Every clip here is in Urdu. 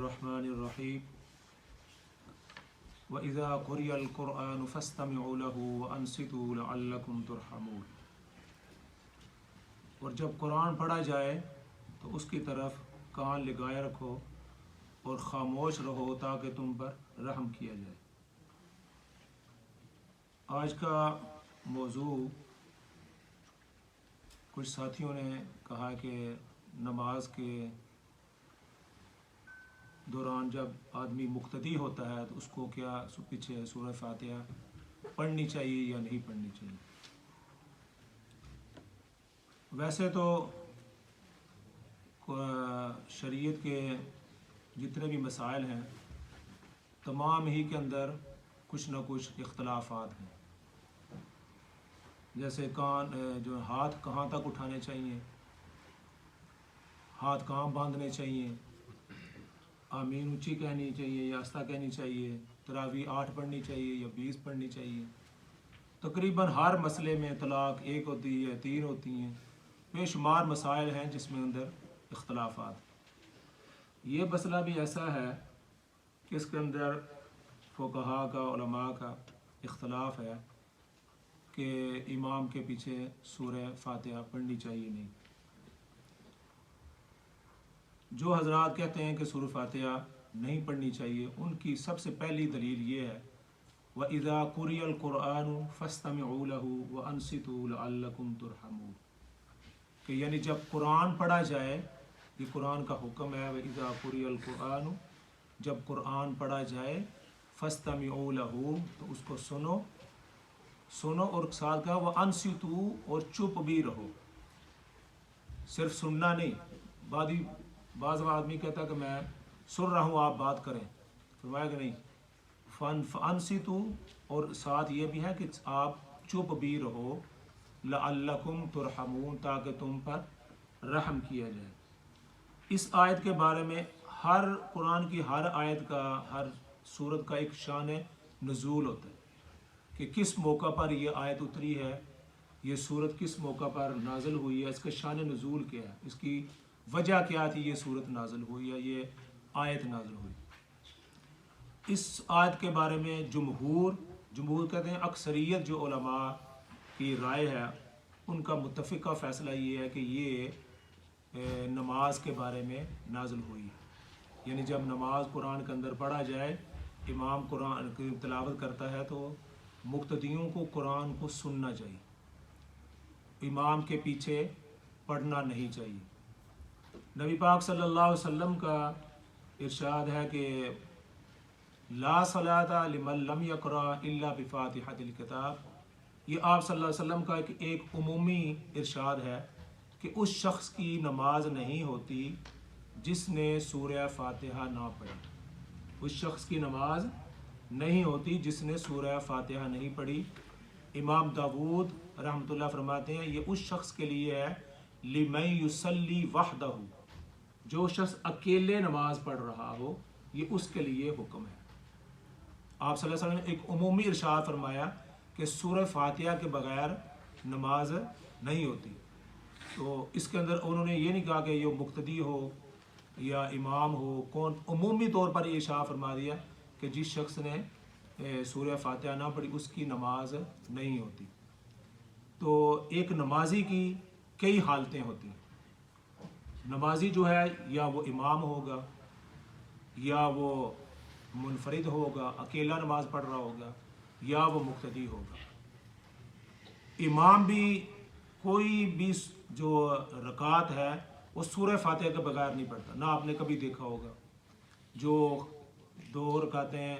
الرحمن الرحیم وَإِذَا قُرِئَ الْقُرْآنُ فَاسْتَمِعُوا لَهُ وَأَنصِتُوا لَعَلَّكُمْ تُرْحَمُونَ۔ اور جب قرآن پڑھا جائے تو اس کی طرف کان لگائے رکھو اور خاموش رہو تاکہ تم پر رحم کیا جائے۔ آج کا موضوع کچھ ساتھیوں نے کہا کہ نماز کے دوران جب آدمی مقتدی ہوتا ہے تو اس کو کیا پیچھے سورہ فاتحہ پڑھنی چاہیے یا نہیں پڑھنی چاہیے۔ ویسے تو شریعت کے جتنے بھی مسائل ہیں تمام ہی کے اندر کچھ نہ کچھ اختلافات ہیں، جیسے جو ہاتھ کہاں تک اٹھانے چاہیے، ہاتھ کہاں باندھنے چاہیے، آمین اونچی کہنی چاہیے یا آہستہ کہنی چاہیے، تراویح 8 پڑھنی چاہیے یا 20 پڑھنی چاہیے۔ تقریباً ہر مسئلے میں طلاق 1 ہوتی ہے، 3 ہوتی ہیں، بے شمار مسائل ہیں جس میں اندر اختلافات۔ یہ مسئلہ بھی ایسا ہے کہ اس کے اندر فقہاء کا، علماء کا اختلاف ہے کہ امام کے پیچھے سورہ فاتحہ پڑھنی چاہیے نہیں۔ جو حضرات کہتے ہیں کہ سورہ فاتحہ نہیں پڑھنی چاہیے ان کی سب سے پہلی دلیل یہ ہے وَإِذَا قُرِئَ الْقُرْآنُ فَاسْتَمِعُوا لَهُ وَأَنصِتُوا لَعَلَّكُمْ تُرْحَمُونَ، کہ یعنی جب قرآن پڑھا جائے، یہ قرآن کا حکم ہے، وَإِذَا قُرِئَ الْقُرْآنُ، جب قرآن پڑھا جائے فَاسْتَمِعُوا لَهُ، تو اس کو سنو اور ساتھ کہا وَأَنصِتُوا، اور چپ بھی رہو، صرف سننا نہیں۔ بعض آدمی کہتا ہے کہ میں سن رہا ہوں آپ بات کریں، فرمایا کہ نہیں، فَأَنصِتُوا، اور ساتھ یہ بھی ہے کہ آپ چپ بھی رہو، لَعَلَّكُمْ تُرْحَمُونَ، تاکہ تم پر رحم کیا جائے۔ اس آیت کے بارے میں ہر قرآن کی ہر آیت کا، ہر سورت کا ایک شان نزول ہوتا ہے کہ کس موقع پر یہ آیت اتری ہے، یہ سورت کس موقع پر نازل ہوئی ہے، اس کا شان نزول کیا ہے، اس کی وجہ کیا تھی یہ سورت نازل ہوئی یا یہ آیت نازل ہوئی۔ اس آیت کے بارے میں جمہور کہتے ہیں اکثریت جو علماء کی رائے ہے ان کا متفقہ فیصلہ یہ ہے کہ یہ نماز کے بارے میں نازل ہوئی ہے، یعنی جب نماز قرآن کے اندر پڑھا جائے، امام قرآن کی تلاوت کرتا ہے تو مقتدیوں کو قرآن کو سننا چاہیے، امام کے پیچھے پڑھنا نہیں چاہیے۔ نبی پاک صلی اللہ علیہ وسلم کا ارشاد ہے کہ لا صلاۃ لمن لم یقرأ الا بفاتحۃ الکتاب، یہ آپ صلی اللہ علیہ وسلم کا ایک عمومی ارشاد ہے کہ اس شخص کی نماز نہیں ہوتی جس نے سورہ فاتحہ نہ پڑھی، اس شخص کی نماز نہیں ہوتی جس نے سورہ فاتحہ نہیں پڑھی۔ امام داود رحمۃ اللہ فرماتے ہیں یہ اس شخص کے لیے ہے لمن یصلی وحدہ، جو شخص اکیلے نماز پڑھ رہا ہو، یہ اس کے لیے حکم ہے۔ آپ صلی اللہ علیہ وسلم نے ایک عمومی ارشاد فرمایا کہ سورہ فاتحہ کے بغیر نماز نہیں ہوتی، تو اس کے اندر انہوں نے یہ نہیں کہا کہ یہ مقتدی ہو یا امام ہو، کون، عمومی طور پر یہ ارشاد فرما دیا کہ جس شخص نے سورہ فاتحہ نہ پڑھی اس کی نماز نہیں ہوتی۔ تو ایک نمازی کی کئی حالتیں ہوتی ہیں، نمازی جو ہے یا وہ امام ہوگا یا وہ منفرد ہوگا، اکیلا نماز پڑھ رہا ہوگا، یا وہ مقتدی ہوگا۔ امام بھی کوئی بھی جو رکعت ہے وہ سورہ فاتحہ کے بغیر نہیں پڑھتا، نہ آپ نے کبھی دیکھا ہوگا۔ جو 2 رکعتیں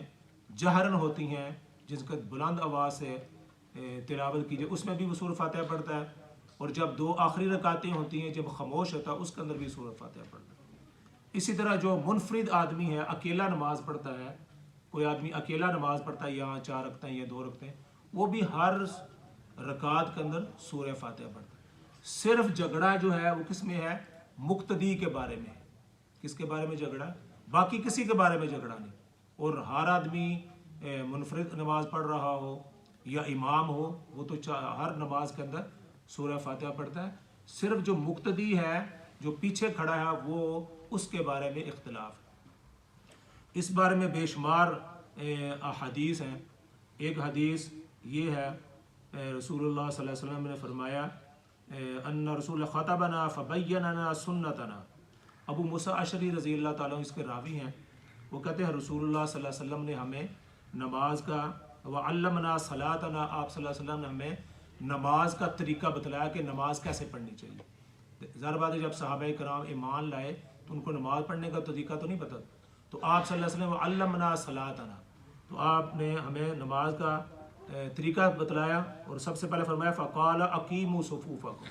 جہرن ہوتی ہیں جس کا بلند آواز سے تلاوت کی جائے اس میں بھی وہ سورہ فاتحہ پڑھتا ہے، اور جب 2 آخری رکعتیں ہوتی ہیں جب خاموش ہوتا ہے اس کے اندر بھی سورہ فاتحہ پڑھتا ہے۔ اسی طرح جو منفرد آدمی ہے، اکیلا نماز پڑھتا ہے، کوئی آدمی اکیلا نماز پڑھتا ہے، یا 4 رکعتیں یا 2 رکعتیں، وہ بھی ہر رکعت کے اندر سورہ فاتحہ پڑھتا ہے۔ صرف جھگڑا جو ہے وہ کس میں ہے؟ مقتدی کے بارے میں ہے۔ کس کے بارے میں جھگڑا؟ باقی کسی کے بارے میں جھگڑا نہیں، اور ہر آدمی منفرد نماز پڑھ رہا ہو یا امام ہو وہ تو ہر نماز کے اندر سورہ فاتحہ پڑھتا ہے۔ صرف جو مقتدی ہے، جو پیچھے کھڑا ہے، وہ اس کے بارے میں اختلاف ہے۔ اس بارے میں بے شمار احادیث ہیں. ایک حدیث یہ ہے رسول اللہ صلی اللہ علیہ وسلم نے فرمایا ان رسول خطبنا فبیننا سنتنا. ابو موسیٰ اشعری رضی اللہ تعالیٰ اس کے راوی ہیں. وہ کہتے ہیں رسول اللہ صلی اللہ علیہ وسلم نے ہمیں نماز کا وعلمنا صلاتنا، آپ صلی اللہ علیہ وسلم نے ہمیں نماز کا طریقہ بتلایا کہ نماز کیسے پڑھنی چاہیے. ظاہر بات ہے جب صحابہ کرام ایمان لائے تو ان کو نماز پڑھنے کا طریقہ تو نہیں پتہ، تو آپ صلی اللہ علیہ وسلم وعلمنا صلاتنا، تو آپ نے ہمیں نماز کا طریقہ بتلایا. اور سب سے پہلے فرمایا فقال اقیموا صفوفکم،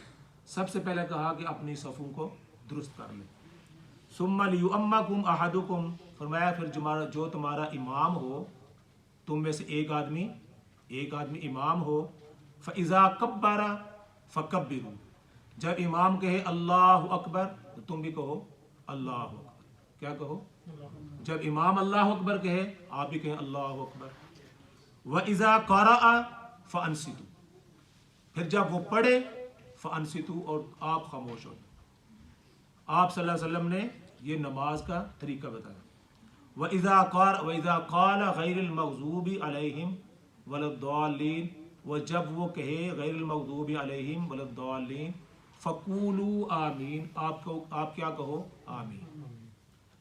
سب سے پہلے کہا کہ اپنی صفوں کو درست کر لیں. ثم لیؤمکم احدکم، فرمایا پھر جو تمہارا امام ہو، تم میں سے ایک آدمی امام ہو، فاذا کبر فکبروا، جب امام کہے اللہ اکبر تو تم بھی کہو اللہ اکبر. کیا کہو؟ جب امام اللہ اکبر کہے آپ بھی کہیں اللہ اکبر. وَإِذَا قَرَأَ فَأَنصِتُوا، پھر جب وہ پڑھے فَأَنصِتُوا، اور آپ خاموش ہو. آپ صلی اللہ علیہ وسلم نے یہ نماز کا طریقہ بتایا. وَإِذَا قَالَ غَيْرِ الْمَغْضُوبِ عَلَيْهِمْ وَلَا الضَّالِّينَ، وہ جب وہ کہے غیر المغضوب علیہم ولا الضالین فقولوا آمین، آپ کیا کہو؟ آمین.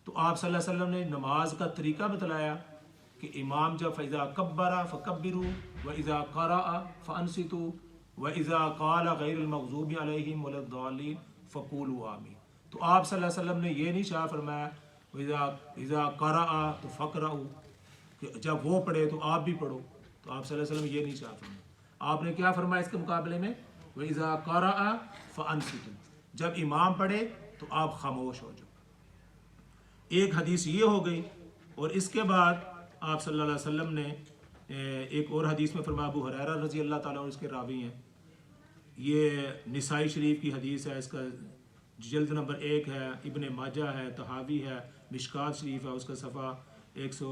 تو آپ صلی اللہ علیہ وسلم نے نماز کا طریقہ بتلایا کہ امام جب فاذا کبر فکبروا واذا قرأ فانصتوا واذا قال غیر المغضوب علیہم ولا الضالین فقولوا آمین. تو آپ صلی اللہ علیہ وسلم نے یہ نہیں شاہ فرمایا اذا قرأ تو فقرؤ، کہ جب وہ پڑھے تو آپ بھی پڑھو. تو آپ صلی اللہ علیہ وسلم یہ نہیں شاہ فرمایا. آپ نے کیا فرمایا اس کے مقابلے میں؟ وَإِذَا قَرَأَ فَأَنصِتُوا، جب امام پڑھے تو آپ خاموش ہو جاؤ. ایک حدیث یہ ہو گئی. اور اس کے بعد آپ صلی اللہ علیہ وسلم نے ایک اور حدیث میں فرمایا، ابو ہریرہ رضی اللہ تعالیٰ عنہ اس کے راوی ہیں. یہ نسائی شریف کی حدیث ہے، اس کا جلد نمبر 1 ہے، ابن ماجہ ہے، طحاوی ہے، مشکات شریف ہے، اس کا صفحہ 100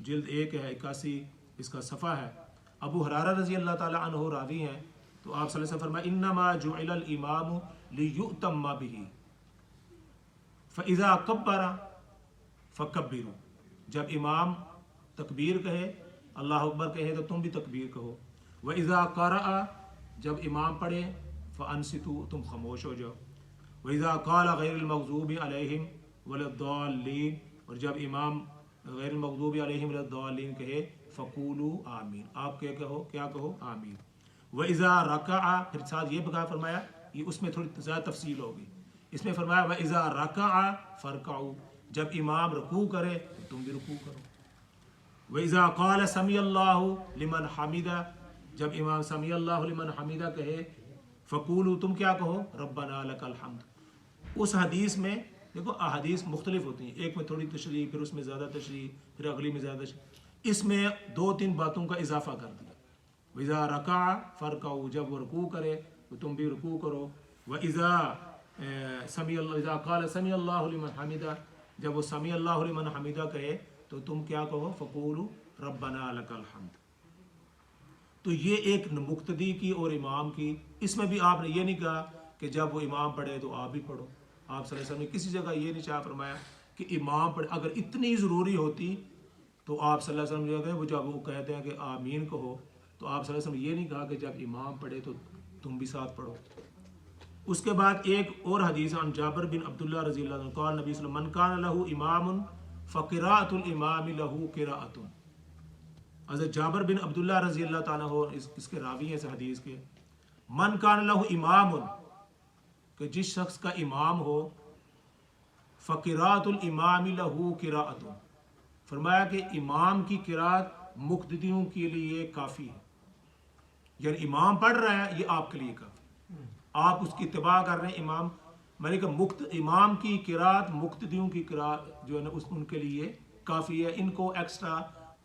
جلد 1 ہے 81 اس کا صفحہ ہے. ابو ہریرہ رضی اللہ تعالیٰ عنہ راوی ہیں. تو آپ صلی اللہ علیہ وسلم فرمایا انما جعل الامام لیؤتم به فاذا کبر فکبروا، جب امام تکبیر کہے اللہ اکبر کہے تو تم بھی تکبیر کہو. واذا قرأ، جب امام پڑھے فانصتوا، تم خاموش ہو جاؤ. واذا قال غیر المغضوب علیہم ولا الضالین، اور جب امام غیر المغضوب علیہم ولا الضالین کہے فقولوا آمین، آپ کیا کہو؟ آمین. وَإِذَا رَكَعَ، پھر ساتھ یہ بقا فرمایا، یہ اس میں تھوڑی زیادہ تفصیل ہوگی. اس میں فرمایا وَإِذَا رَكَعَ فَارْكَعُوا، جب امام رکوع کرے تو تم بھی رکوع کرو. وَإِذَا قَالَ سَمِعَ اللَّهُ لِمَنْ حَمِدَ، جب امام سَمِعَ اللَّهُ لِمَنْ حَمِدَ کہے فَقُولُوا، تم کیا کہو؟ رَبَّنَا لَكَ الْحَمْدُ. اس حدیث میں دیکھو احادیث مختلف ہوتی ہیں، ایک میں تھوڑی تشریح، پھر اس میں زیادہ تشریح، پھر اگلی میں زیادہ تشریح. اس میں 2-3 باتوں کا اضافہ کر دیا. وَإِذَا رَكَعَ فَارْكَعُوا، جب وہ رکوع کرے تو تم بھی رکوع کرو. وَإِذَا قَالَ سَمِعَ اللَّهُ لِمَنْ حَمِدَ، جب وہ سَمِعَ اللَّهُ لِمَنْ حَمِدَ کہے تو تم کیا کہو؟ فَقُولُوا رَبَّنَا لَكَ الْحَمْدُ. تو یہ ایک مقتدی کی اور امام کی، اس میں بھی آپ نے یہ نہیں کہا کہ جب وہ امام پڑھے تو آپ بھی پڑھو. آپ صلی اللہ علیہ وسلم نے کسی جگہ یہ نہیں چاہ فرمایا کہ امام پڑھے. اگر اتنی ضروری ہوتی تو آپ صلی اللہ علیہ وسلم جب وہ کہتے ہیں کہ آمین کہو، تو آپ صلی اللہ علیہ وسلم یہ نہیں کہا کہ جب امام پڑھے تو تم بھی ساتھ پڑھو. اس کے بعد ایک اور حدیث عن جابر بن عبداللہ رضی اللہ عنہ قال نبی صلی اللہ علیہ وسلم من کان له امام فقراءۃ الامام له قراءۃ. حضرت جابر بن عبداللہ رضی اللہ تعالیٰ عنہ اس کے راوی ہیں اس حدیث کے. من کان له امام، کہ جس شخص کا امام ہو، فقراءۃ الامام له قراءۃ، فرمایا کہ امام کی قرات مقتدیوں کے لیے کافی ہے. یعنی امام پڑھ رہا ہے یہ آپ کے لیے کافی، آپ اس کی اتباع کر رہے ہیں. میں نے کہا امام کی قرات مقتدیوں کی قرات جو ہے نا ان کے لیے کافی ہے، ان کو ایکسٹرا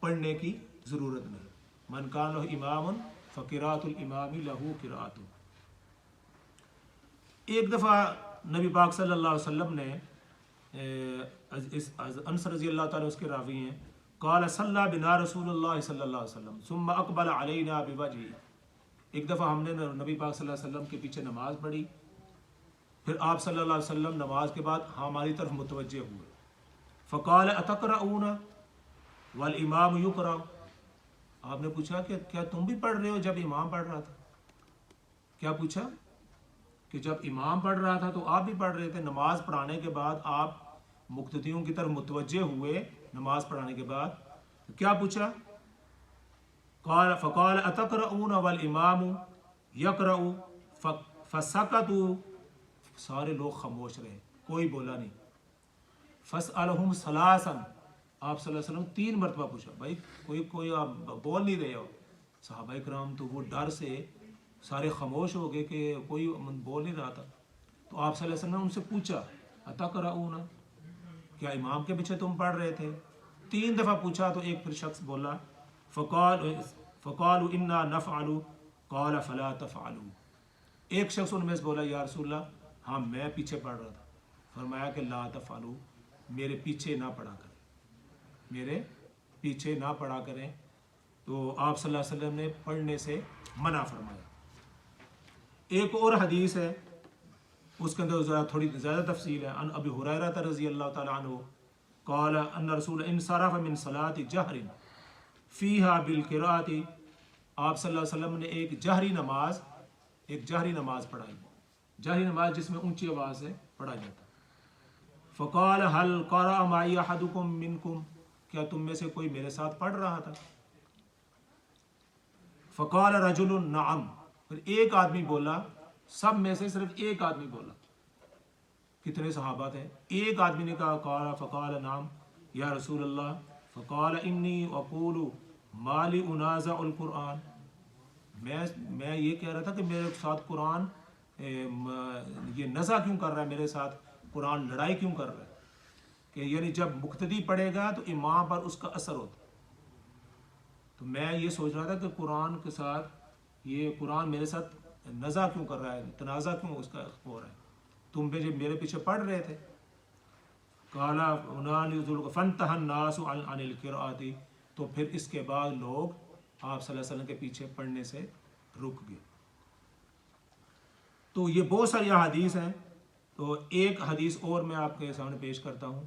پڑھنے کی ضرورت نہیں. من کان لہ امام فقراءۃ الامام لہ قراءۃ. ایک دفعہ نبی پاک صلی اللہ علیہ وسلم نے انس رضی اللہ تعالیٰ اس کے راوی ہیں قال صلی بنا رسول اللہ صلی اللہ علیہ وسلم ثم اقبل علینا بوجہہ. ایک دفعہ ہم نے نبی پاک صلی اللہ علیہ وسلم کے پیچھے نماز پڑھی، پھر آپ صلی اللہ علیہ وسلم نماز کے بعد ہماری طرف متوجہ ہوئے. فقال اتقرؤون والامام یقرأ، آپ نے پوچھا کہ کیا تم بھی پڑھ رہے ہو جب امام پڑھ رہا تھا؟ کیا پوچھا؟ کہ جب امام پڑھ رہا تھا تو آپ بھی پڑھ رہے تھے؟ نماز پڑھانے کے بعد آپ مقتدیوں کی طرف متوجہ ہوئے، نماز پڑھانے کے بعد کیا پوچھا؟ قال فقال اتقرؤون والامام یقرأ فسکتوا، سارے لوگ خاموش رہے، کوئی بولا نہیں۔ فاسألہم ثلاثا، آپ صلی اللہ علیہ وسلم 3 مرتبہ پوچھا، بھائی کوئی آپ بول نہیں رہے ہو؟ صحابہ کرام تو وہ ڈر سے سارے خاموش ہو گئے کہ کوئی بول نہیں رہا تھا۔ تو آپ صلی اللہ علیہ وسلم نے ان سے پوچھا اتقرؤون، کیا امام کے پیچھے تم پڑھ رہے تھے؟ 3 دفعہ پوچھا تو ایک پھر شخص بولا فقالوا انا نفعل قال فلا تفعلوا، ایک شخص ان میں سے بولا یا رسول اللہ ہاں میں پیچھے پڑھ رہا تھا، فرمایا کہ لا تفعلوا، میرے پیچھے نہ پڑھا کریں، میرے پیچھے نہ پڑھا کریں۔ تو آپ صلی اللہ علیہ وسلم نے پڑھنے سے منع فرمایا۔ ایک اور حدیث ہے، اس کے اندر تھوڑی زیادہ تفصیل ہے۔ ان ابی ہریرہ رضی اللہ تعالی عنہ قال ان رسول انصرف من صلاة جہر فیہا بالقراءۃ، آپ صلی اللہ علیہ وسلم نے ایک جہری نماز پڑھائی، جہری نماز جس میں اونچی آواز سے پڑھا جاتا۔ فقال هل قرأ معي احدكم منکم، کیا تم میں سے کوئی میرے ساتھ پڑھ رہا تھا؟ فقال رجل نعم، پھر ایک آدمی بولا، سب میں سے صرف ایک آدمی بولا، کتنے صحابہ تھے؟ ایک آدمی نے کہا قال فقال نعم یا رسول اللہ، فقال انی اقول ما لی انازع القرآن، میں یہ کہہ رہا تھا کہ میرے ساتھ قرآن یہ نزع کیوں کر رہا ہے، میرے ساتھ قرآن لڑائی کیوں کر رہا ہے، کہ یعنی جب مقتدی پڑھے گا تو امام پر اس کا اثر ہوتا۔ تو میں یہ سوچ رہا تھا کہ قرآن کے ساتھ یہ قرآن میرے ساتھ نزع کیوں کر رہا ہے، تنازع کیوں اس کا ہو رہا ہے، تم میرے پیچھے پڑھ رہے تھے۔ قالا فانتهى الناس عن القراءۃ، تو پھر اس کے بعد لوگ آپ صلی اللہ علیہ وسلم کے پیچھے پڑھنے سے رک گئے۔ تو یہ بہت ساری حدیث ہیں۔ تو ایک حدیث اور میں آپ کے سامنے پیش کرتا ہوں۔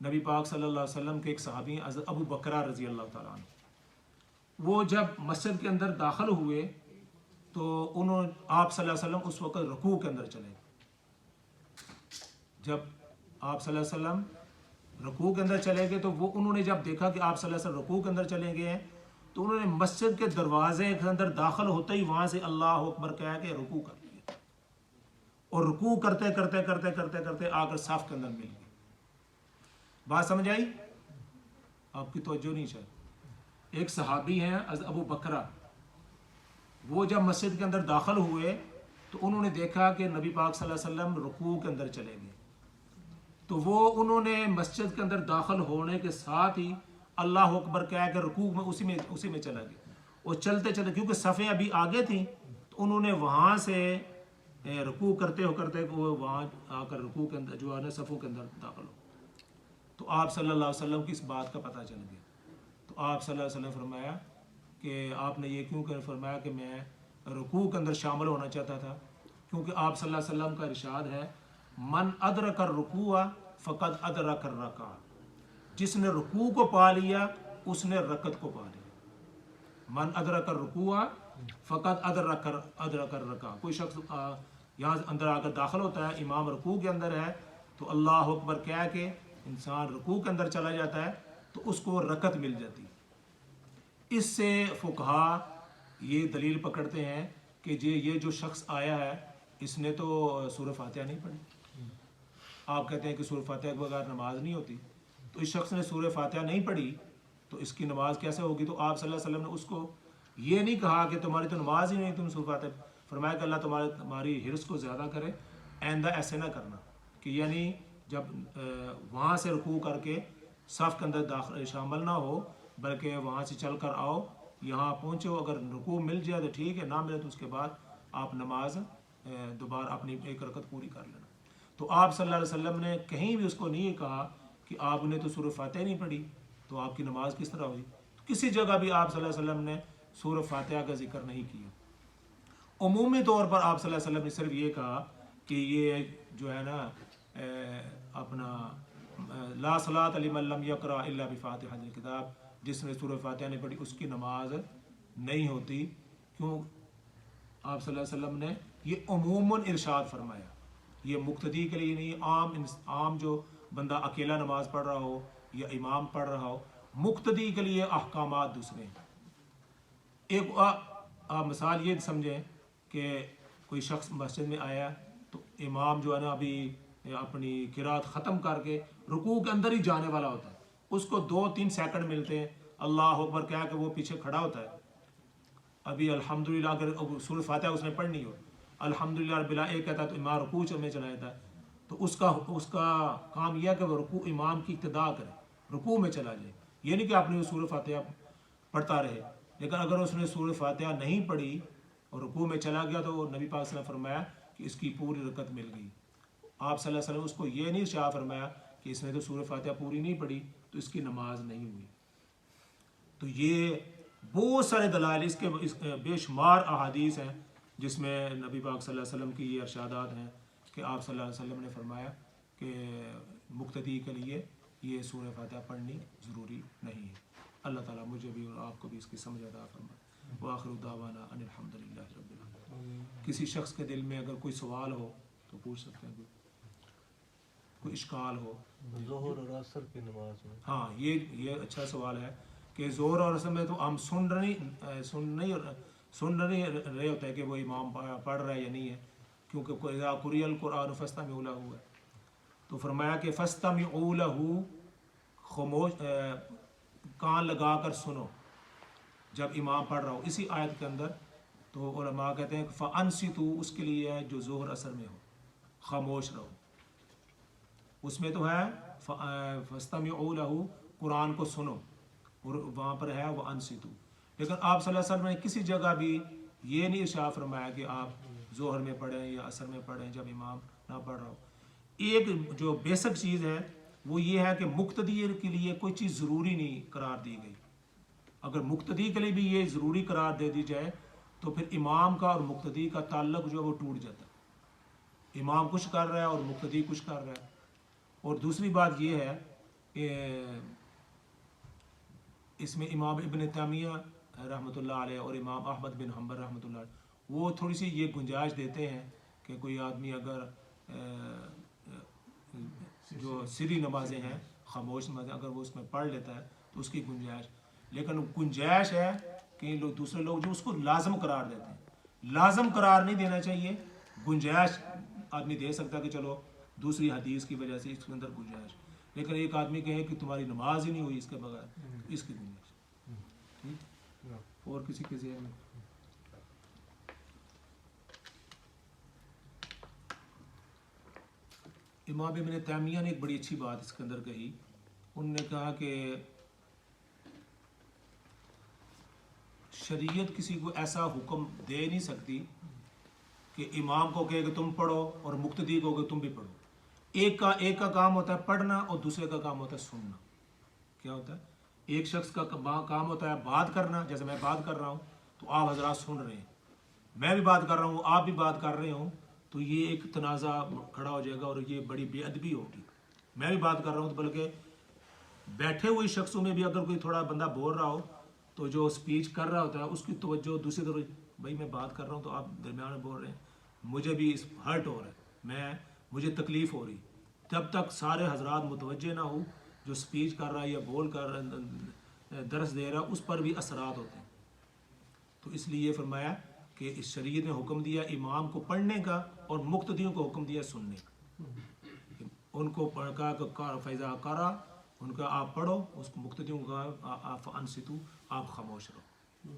نبی پاک صلی اللہ علیہ وسلم کے ایک صحابی حضرت ابو بکرہ رضی اللہ تعالیٰ عنہ، وہ جب مسجد کے اندر داخل ہوئے تو آپ صلی اللہ علیہ وسلم اس وقت رکوع کے اندر چلے گئے۔ جب آپ صلی اللہ علیہ وسلم رکوع کے اندر چلے گئے تو انہوں نے جب دیکھا کہ آپ صلی اللہ علیہ وسلم رکوع کے اندر چلے گئے ہیں تو انہوں نے مسجد کے دروازے کے اندر داخل ہوتے ہی وہاں سے اللہ اکبر کہا کہ رکوع کر لیا، اور رکوع کرتے کرتے کرتے کرتے کرتے آ کر صف کے اندر مل گئے۔ بات سمجھ آئی؟ آپ کی توجہ نہیں شاید۔ ایک صحابی ہیں ابو بکرہ، وہ جب مسجد کے اندر داخل ہوئے تو انہوں نے دیکھا کہ نبی پاک صلی اللہ علیہ وسلم رکوع کے اندر چلے گئے، تو انہوں نے مسجد کے اندر داخل ہونے کے ساتھ ہی اللہ اکبر کہا کہ رکوع میں اسی میں چلا گیا، اور چلتے چلتے کیونکہ صفیں ابھی آگے تھیں تو انہوں نے وہاں سے رکوع کرتے وہ وہاں آ کر رکوع کے اندر جو ہے نا صفوں کے اندر داخل ہو۔ تو آپ صلی اللہ علیہ وسلم کی اس بات کا پتہ چل گیا۔ تو آپ صلی اللہ علیہ وسلم نے فرمایا کہ آپ نے یہ کیوں فرمایا کہ میں رکوع کے اندر شامل ہونا چاہتا تھا، کیونکہ آپ صلی اللہ علیہ وسلم کا ارشاد ہے من ادرک الرکوع فقد ادرک الرکعہ، جس نے رکوع کو پا لیا اس نے رکعت کو پا لیا۔ من ادرک الرکوع فقد ادرک الرکعہ، کوئی شخص یہاں اندر آ کر داخل ہوتا ہے، امام رکوع کے اندر ہے تو اللہ اکبر کہہ کے انسان رکوع کے اندر چلا جاتا ہے تو اس کو رکعت مل جاتی ہے۔ اس سے فقہا یہ دلیل پکڑتے ہیں کہ یہ جو شخص آیا ہے اس نے تو سورہ فاتحہ نہیں پڑھی۔ آپ کہتے ہیں کہ سورہ فاتحہ کے بغیر نماز نہیں ہوتی، تو اس شخص نے سورہ فاتحہ نہیں پڑھی تو اس کی نماز کیسے ہوگی؟ تو آپ صلی اللہ علیہ وسلم نے اس کو یہ نہیں کہا کہ تمہاری تو نماز ہی نہیں، تم سورہ فاتحہ، فرمایا کہ اللہ تمہاری حرص کو زیادہ کرے، آئندہ ایسے نہ کرنا کہ یعنی جب وہاں سے رکوع کر کے صف کے اندر داخل شامل نہ ہو، بلکہ وہاں سے چل کر آؤ، یہاں پہنچو، اگر رکوع مل جائے تو ٹھیک ہے، نہ ملے تو اس کے بعد آپ نماز دوبارہ اپنی ایک رکعت پوری کر لینا۔ تو آپ صلی اللہ علیہ وسلم نے کہیں بھی اس کو نہیں کہا کہ آپ نے تو سورہ فاتحہ نہیں پڑھی تو آپ کی نماز کس طرح ہوئی۔ کسی جگہ بھی آپ صلی اللہ علیہ وسلم نے سورہ فاتحہ کا ذکر نہیں کیا۔ عمومی طور پر آپ صلی اللہ علیہ وسلم نے صرف یہ کہا کہ یہ جو ہے نا اپنا لا صلاۃ لمن لم یقرأ الا بفاتحۃ الکتاب، جس نے سورہ فاتحہ نہیں پڑھی اس کی نماز نہیں ہوتی. کیوں؟ آپ صلی اللہ علیہ وسلم نے یہ عموماً ارشاد فرمایا، یہ مقتدی کے لیے نہیں، عام جو بندہ اکیلا نماز پڑھ رہا ہو یا امام پڑھ رہا ہو، مقتدی کے لیے احکامات دوسرے ہیں. ایک آپ مثال یہ سمجھیں کہ کوئی شخص مسجد میں آیا تو امام جو ہے نا ابھی اپنی قرات ختم کر کے رکوع کے اندر ہی جانے والا ہوتا ہے، اس کو 2-3 سیکنڈ ملتے ہیں اللہ اکبر کہہ کے وہ پیچھے کھڑا ہوتا ہے. ابھی الحمدللہ اگر سورہ فاتحہ اس نے پڑھنی ہو، الحمدللہ رب العالمین ایک کہتا ہے تو امام رکوع میں چلا جاتا ہے، تو اس کا کام یہ ہے کہ وہ رکوع امام کی ابتدا کرے، رکوع میں چلا جائے. یہ نہیں کہ آپ نے وہ سورہ فاتحہ پڑھتا رہے، لیکن اگر اس نے سورہ فاتحہ نہیں پڑھی اور رکوع میں چلا گیا تو نبی پاک صلی اللہ علیہ وسلم نے فرمایا کہ اس کی پوری رکعت مل گئی. آپ صلی اللہ علیہ وسلم اس کو یہ نہیں شاہ فرمایا کہ اس نے تو سورہ فاتحہ پوری نہیں پڑھی تو اس کی نماز نہیں ہوئی. تو یہ بہت سارے دلائل اس کے بے شمار احادیث ہیں جس میں نبی پاک صلی اللہ علیہ وسلم کی یہ ارشادات ہیں کہ آپ صلی اللہ علیہ وسلم نے فرمایا کہ مقتدی کے لیے یہ سورہ فاتحہ پڑھنی ضروری نہیں ہے. اللہ تعالیٰ مجھے بھی اور آپ کو بھی اس کی سمجھ عطا فرمائے. وآخر دعوانا ان الحمد للہ رب العالمین. کسی شخص کے دل میں اگر کوئی سوال ہو تو پوچھ سکتے ہیں، کوئی اشکال ہو. ظہر اور عصر کی نماز میں ہاں یہ اچھا سوال ہے کہ ظہر اور عصر میں تو ہم سن نہیں رہے ہوتے کہ وہ امام پڑھ رہا ہے یا نہیں ہے، کیونکہ اذا قرئ القرآن فاستمعوا لہ ہے. تو فرمایا کہ فاستمعوا لہ، خاموش کان لگا کر سنو جب امام پڑھ رہا ہو. اسی آیت کے اندر تو علماء کہتے ہیں کہ فانصتوا اس کے لیے ہے جو ظہر اثر میں ہو، خاموش رہو. اس میں تو ہے فاستمعوا لہ، قرآن کو سنو، اور وہاں پر ہے وانصتوا. لیکن آپ صلی اللہ علیہ وسلم نے کسی جگہ بھی یہ نہیں ارشاد فرمایا کہ آپ ظہر میں پڑھیں یا عصر میں پڑھیں جب امام نہ پڑھ رہا ہو. ایک جو بیسک چیز ہے وہ یہ ہے کہ مقتدی کے لیے کوئی چیز ضروری نہیں قرار دی گئی. اگر مقتدی کے لیے بھی یہ ضروری قرار دے دی جائے تو پھر امام کا اور مقتدی کا تعلق جو ہے وہ ٹوٹ جاتا ہے. امام کچھ کر رہا ہے اور مقتدی کچھ کر رہا ہے. اور دوسری بات یہ ہے کہ اس میں امام ابن تیمیہ رحمۃ اللہ علیہ اور امام احمد بن حنبل رحمۃ اللہ علیہ وہ تھوڑی سی یہ گنجائش دیتے ہیں کہ کوئی آدمی اگر جو سری نمازیں ہیں، خاموش نمازیں، اگر وہ اس میں پڑھ لیتا ہے تو اس کی گنجائش. لیکن گنجائش ہے کہ دوسرے لوگ جو اس کو لازم قرار دیتے ہیں، لازم قرار نہیں دینا چاہیے. گنجائش آدمی دے سکتا ہے کہ چلو دوسری حدیث کی وجہ سے اس کے اندر گنجائش. لیکن ایک آدمی کہے کہ تمہاری نماز ہی نہیں ہوئی اس کے بغیر، اس کی گنجائش. ٹھیک، اور کسی کے ذہن میں؟ امام ابن تیمیہ نے ایک بڑی اچھی بات اس کے اندر کہی. انہوں نے کہا کہ شریعت کسی کو ایسا حکم دے نہیں سکتی کہ امام کو کہے کہ تم پڑھو اور مقتدی کو کہ تم بھی پڑھو. ایک کا کام ہوتا ہے پڑھنا اور دوسرے کا کام ہوتا ہے سننا. کیا ہوتا ہے؟ ایک شخص کا کام ہوتا ہے بات کرنا، جیسے میں بات کر رہا ہوں تو آپ حضرات سن رہے ہیں، میں بھی بات کر رہا ہوں آپ بھی بات کر رہے ہوں، تو یہ ایک تنازع کھڑا ہو جائے گا اور یہ بڑی بے ادبی ہوگی. میں بھی بات کر رہا ہوں تو بلکہ بیٹھے ہوئے شخصوں میں بھی اگر کوئی تھوڑا بندہ بول رہا ہو تو جو سپیچ کر رہا ہوتا ہے اس کی توجہ دوسری طرف، بھائی میں بات کر رہا ہوں تو آپ درمیان میں بول رہے ہیں، مجھے بھی ہرٹ ہو رہا ہے، مجھے تکلیف ہو رہی. جب تک سارے حضرات متوجہ نہ ہو، جو سپیچ کر رہا ہے یا بول کر درس دے رہا اس پر بھی اثرات ہوتے ہیں. تو اس لیے یہ فرمایا کہ اس شریعت نے حکم دیا امام کو پڑھنے کا اور مقتدیوں کو حکم دیا سننے کا. ان کو کہا کہ فیضا کرا، ان کا آپ پڑھو، اس کو مقتدیوں کو کہا آپ انصتو، آپ خاموش رہو.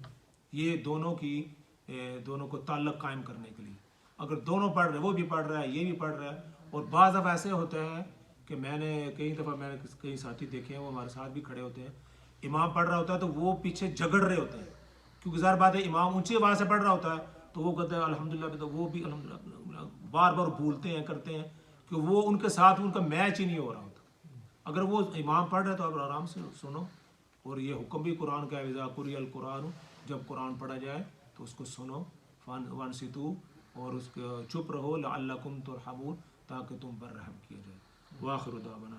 یہ دونوں کو تعلق قائم کرنے کے لیے. اگر دونوں پڑھ رہے، وہ بھی پڑھ رہا ہے یہ بھی پڑھ رہا ہے. اور بعض دفعہ ایسے ہوتے ہیں کہ میں نے کئی ساتھی دیکھے ہیں، وہ ہمارے ساتھ بھی کھڑے ہوتے ہیں، امام پڑھ رہا ہوتا ہے تو وہ پیچھے جھگڑ رہے ہوتے ہیں، کیونکہ ظاہر بات ہے امام اونچی آواز سے پڑھ رہا ہوتا ہے تو وہ کہتے ہیں الحمدللہ، تو وہ بھی الحمدللہ بار بار بھولتے ہیں کرتے ہیں کہ وہ ان کے ساتھ ان کا میچ ہی نہیں ہو رہا ہوتا. اگر وہ امام پڑھ رہا ہے تو آپ آرام سے سنو. اور یہ حکم بھی قرآن کا ہے، اذا قرئ القرآن، جب قرآن پڑھا جائے تو اس کو سنو، وانصتوا، اور اس کو چپ رہو، لعلکم ترحمون، تاکہ تم پر رحم کیا جائے. واخر دعوانا